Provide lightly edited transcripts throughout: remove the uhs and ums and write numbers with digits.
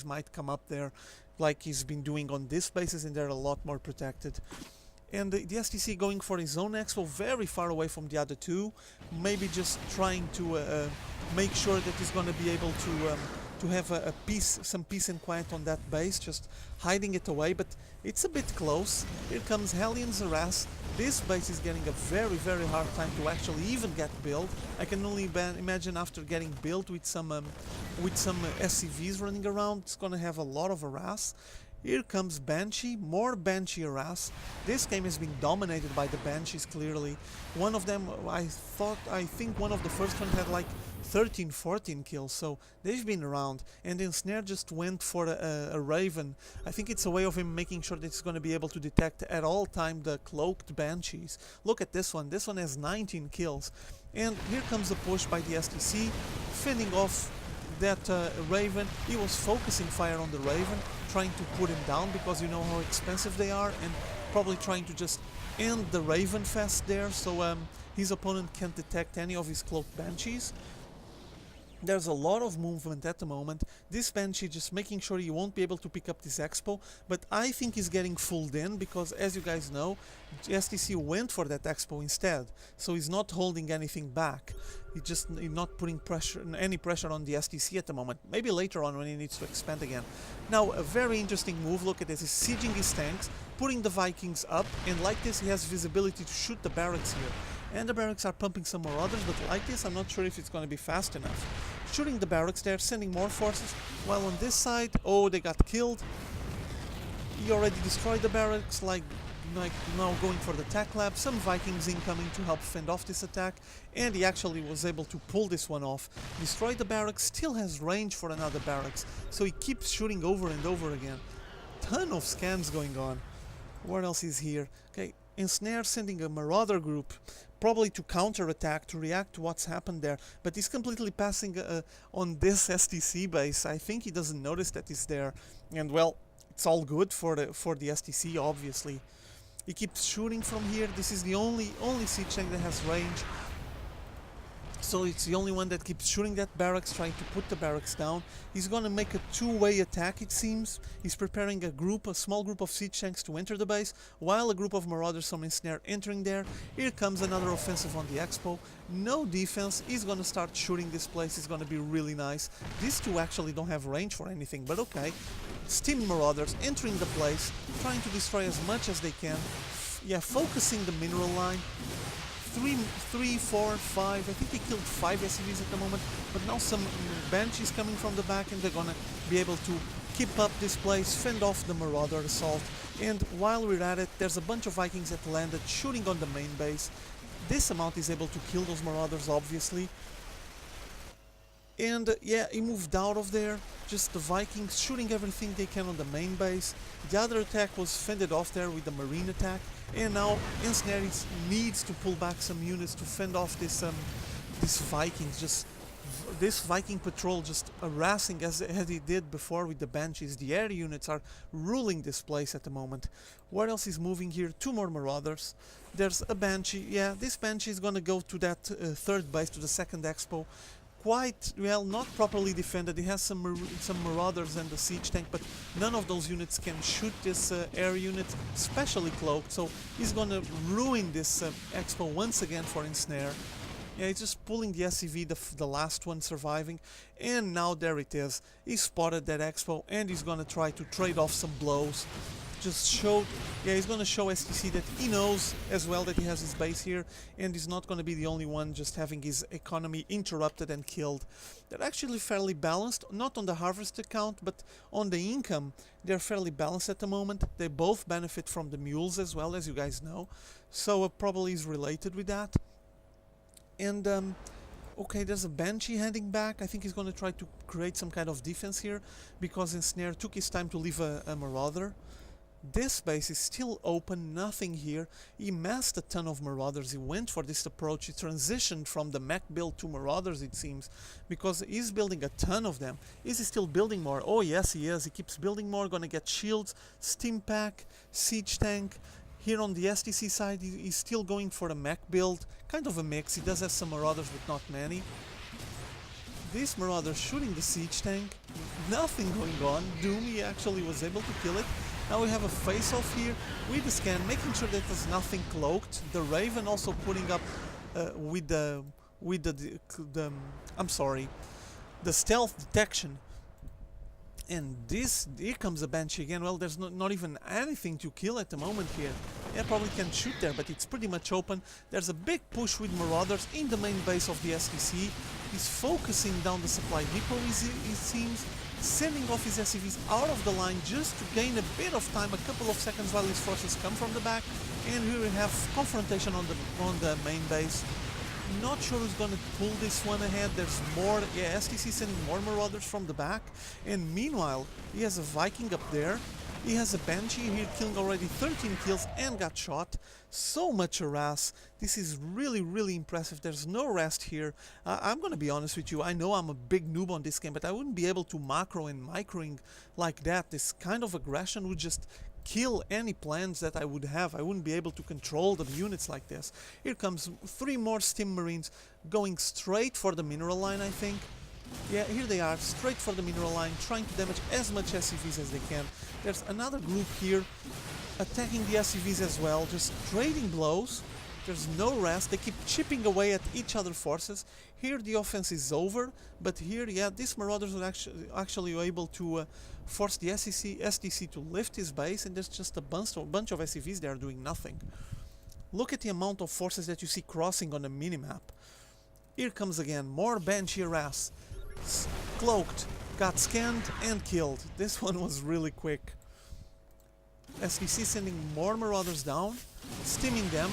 might come up there like he's been doing on this bases, and they're a lot more protected. And the STC going for his own expo, very far away from the other two, maybe just trying to make sure that he's going to be able to have some peace and quiet on that base, just hiding it away. But it's a bit close. Here comes Hellions Harass. This base is getting a very, very hard time to actually even get built. I can only imagine after getting built with some SCVs running around, it's going to have a lot of harass. Here comes Banshee, more Banshee harass. This game has been dominated by the Banshees, clearly. One of them, I think one of the first one had like 13, 14 kills, so they've been around. And Ensnare just went for a Raven. I think it's a way of him making sure that he's going to be able to detect at all time the cloaked Banshees. Look at this one has 19 kills. And here comes a push by the STC, fending off that Raven. He was focusing fire on the Raven, trying to put him down because you know how expensive they are, and probably trying to just end the Raven fest there, so his opponent can't detect any of his cloaked Banshees. There's a lot of movement at the moment. This Banshee just making sure he won't be able to pick up this expo, but I think he's getting fooled in because, as you guys know, STC went for that expo instead, so he's not holding anything back. He's not putting any pressure on the STC at the moment. Maybe later on when he needs to expand again. Now, a very interesting move, look at this, he's sieging his tanks, putting the Vikings up, and like this he has visibility to shoot the barracks here. And the barracks are pumping some Marauders, but like this I'm not sure if it's going to be fast enough. Shooting the barracks there, sending more forces, while on this side, oh, they got killed. He already destroyed the barracks, like now going for the attack lab. Some Vikings incoming to help fend off this attack, and he actually was able to pull this one off. Destroyed the barracks, still has range for another barracks, so he keeps shooting over and over again. Ton of scans going on. What else is here? Okay, Ensnare sending a Marauder group, probably to counter-attack, to react to what's happened there, but he's completely passing on this STC base. I think he doesn't notice that he's there, and well, it's all good for the STC, obviously. He keeps shooting from here. This is the only siege tank that has range, so it's the only one that keeps shooting that barracks, trying to put the barracks down. He's gonna make a two-way attack, it seems. He's preparing a small group of siege tanks to enter the base, while a group of Marauders from Ensnare entering there. Here comes another offensive on the expo. No defense. He's gonna start shooting this place. It's gonna be really nice. These two actually don't have range for anything, but okay. Steam Marauders entering the place, trying to destroy as much as they can. Yeah, focusing the mineral line. 3, 4, 5, I think he killed 5 SCVs at the moment, but now some Banshees coming from the back, and they're gonna be able to keep up this place, fend off the Marauder assault. And while we're at it, there's a bunch of Vikings that landed, shooting on the main base. This amount is able to kill those Marauders, obviously. And yeah, he moved out of there, just the Vikings shooting everything they can on the main base. The other attack was fended off there with the Marine attack, and now Ensnare needs to pull back some units to fend off this Vikings, this Viking patrol just harassing as he did before with the Banshees. The air units are ruling this place at the moment. What else is moving here? 2 more Marauders. There's a Banshee. Yeah, this Banshee is gonna go to that third base, to the second expo. Quite, well, not properly defended. He has some Marauders and the siege tank, but none of those units can shoot this air unit, especially cloaked, so he's gonna ruin this expo once again for Ensnare. Yeah, he's just pulling the SCV, the last one surviving, and now there it is. He spotted that expo, and he's gonna try to trade off some blows. He's gonna show STC that he knows as well that he has his base here, and he's not gonna be the only one just having his economy interrupted and killed. They're actually fairly balanced, not on the harvest account, but on the income. They're fairly balanced at the moment. They both benefit from the mules as well, as you guys know, so it probably is related with that. And okay, there's a Banshee heading back. I think he's gonna try to create some kind of defense here, because Ensnare took his time to leave a Marauder. This base is still open, nothing here. He massed a ton of Marauders. He went for this approach. He transitioned from the mech build to Marauders, it seems, because he's building a ton of them. Is he still building more? Oh yes, he is. He keeps building more. Gonna get shields, steam pack, siege tank. Here on the STC side, he's still going for the mech build. Kind of a mix. He does have some Marauders, but not many. This Marauder shooting the siege tank. Nothing going on. Doomy actually was able to kill it. Now we have a face-off here with the scan, making sure that there's nothing cloaked. The Raven also putting up with the the stealth detection. And here comes the Banshee again. Well, there's not even anything to kill at the moment here. Yeah, probably can shoot there, but it's pretty much open. There's a big push with Marauders in the main base of the STC. He's focusing down the supply depot, it seems, sending off his SCVs out of the line just to gain a bit of time, a couple of seconds while his forces come from the back. And here we have confrontation on the main base. Not sure who's gonna pull this one ahead. There's more, yeah, STC sending more Marauders from the back. And meanwhile, he has a Viking up there. He has a Banshee here killing already 13 kills and got shot. So much harass. This is really, really impressive. There's no rest here. I'm gonna be honest with you. I know I'm a big noob on this game, but I wouldn't be able to macro and microing like that. This kind of aggression would just kill any plans that I would have. I wouldn't be able to control the units like this. Here comes 3 more Steam Marines going straight for the mineral line, I think. Yeah, here they are, straight for the mineral line, trying to damage as much SCVs as they can. There's another group here attacking the SCVs as well, just trading blows. There's no rest. They keep chipping away at each other's forces. Here the offense is over, but here, yeah, these Marauders were actually able to force the STC to lift his base, and there's just a bunch of SCVs there doing nothing. Look at the amount of forces that you see crossing on the minimap. Here comes again, more Banshee harass. Cloaked, got scanned and killed. This one was really quick. STC sending more Marauders down, steaming them.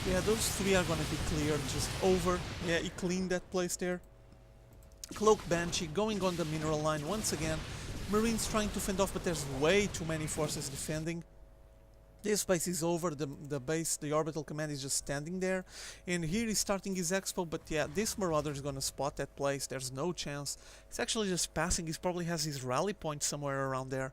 Yeah, those 3 are gonna be cleared, just over. Yeah, he cleaned that place there. Cloaked Banshee going on the mineral line once again. Marines trying to fend off, but there's way too many forces defending. This base is over, the orbital command is just standing there. And here he's starting his expo, but yeah, this Marauder is gonna spot that place, there's no chance. He's actually just passing, he probably has his rally point somewhere around there.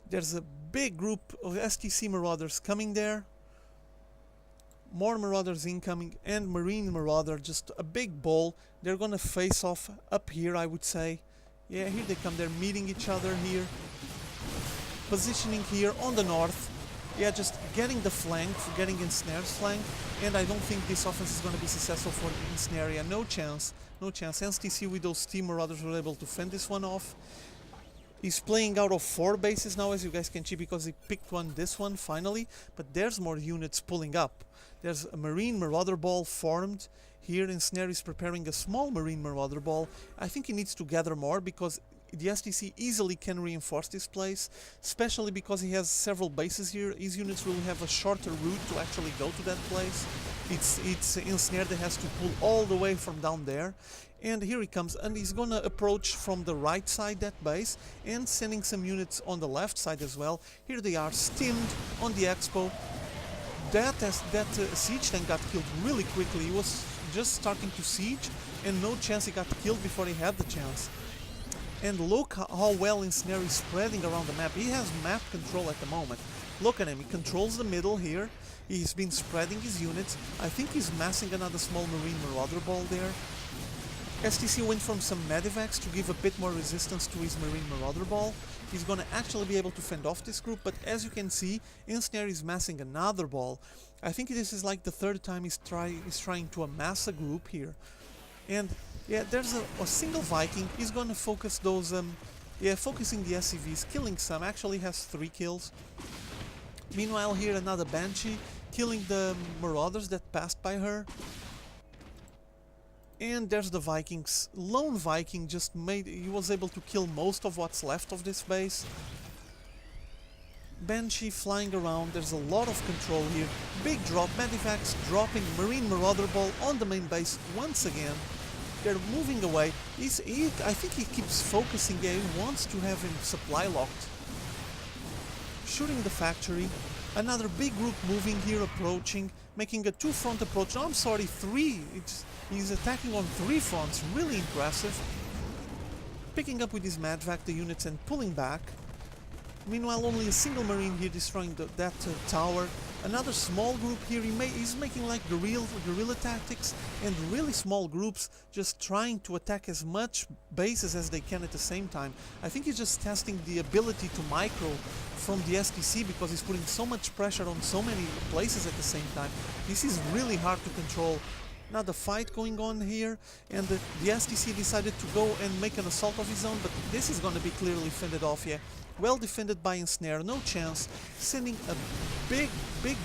There's a big group of STC Marauders coming there. More Marauders incoming, and Marine Marauder, just a big ball. They're gonna face off up here, I would say. Yeah, here they come, they're meeting each other here. Positioning here on the north. Yeah, just getting the flank, getting Ensnare's flank. And I don't think this offense is gonna be successful for Ensnare. Yeah, no chance, no chance. STC with those Steam Marauders were able to fend this one off. He's playing out of 4 bases now, as you guys can see, because he picked this one finally, but there's more units pulling up. There's a Marine Marauder ball formed. Here Ensnare is preparing a small Marine Marauder ball. I think he needs to gather more because the STC easily can reinforce this place, especially because he has several bases here. His units will have a shorter route to actually go to that place. It's Ensnare that has to pull all the way from down there. And here he comes, and he's gonna approach from the right side that base and sending some units on the left side as well. Here they are, steamed on the expo. That siege tank got killed really quickly. He was just starting to siege, and no chance he got killed before he had the chance. And look how well Ensnare is spreading around the map. He has map control at the moment. Look at him, he controls the middle here. He's been spreading his units. I think he's massing another small Marine Marauder ball there. STC went from some Medivacs to give a bit more resistance to his Marine Marauder ball. He's gonna actually be able to fend off this group, but as you can see, Ensnare is massing another ball. I think this is like the 3rd time he's trying to amass a group here. And yeah, there's a single Viking. He's gonna focus those, focusing the SCVs, killing some. Actually has 3 kills. Meanwhile, here another Banshee, killing the Marauders that passed by her. And there's the Vikings. Lone Viking he was able to kill most of what's left of this base. Banshee flying around, there's a lot of control here. Big drop, Medivacs dropping Marine Marauder ball on the main base once again. They're moving away. I think he keeps focusing, he wants to have him supply locked. Shooting the factory. Another big group moving here, approaching, making a 2-front approach. No, I'm sorry, 3. He's attacking on 3 fronts, really impressive. Picking up with his Madvac the units and pulling back. Meanwhile, only a single Marine here destroying that tower. Another small group here, he's making like guerrilla tactics, and really small groups just trying to attack as much bases as they can at the same time. I think he's just testing the ability to micro from the STC because he's putting so much pressure on so many places at the same time. This is really hard to control. Now the fight going on here, and the STC decided to go and make an assault of his own, but this is going to be clearly fended off, yeah. Well defended by Ensnare, no chance, sending a big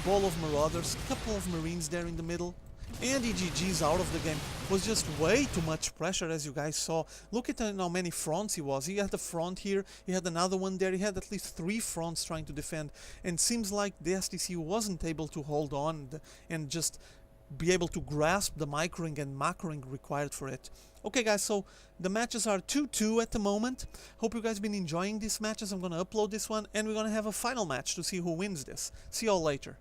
ball of Marauders, couple of Marines there in the middle, and EGG's out of the game. Was just way too much pressure, as you guys saw. Look at how many fronts he was. He had a front here, he had another one there, he had at least 3 fronts trying to defend, and seems like the STC wasn't able to hold on and just be able to grasp the microing and macroing required for it. Okay guys, so the matches are 2-2 at the moment. Hope you guys been enjoying these matches. I'm gonna upload this one and we're gonna have a final match to see who wins this. See y'all later.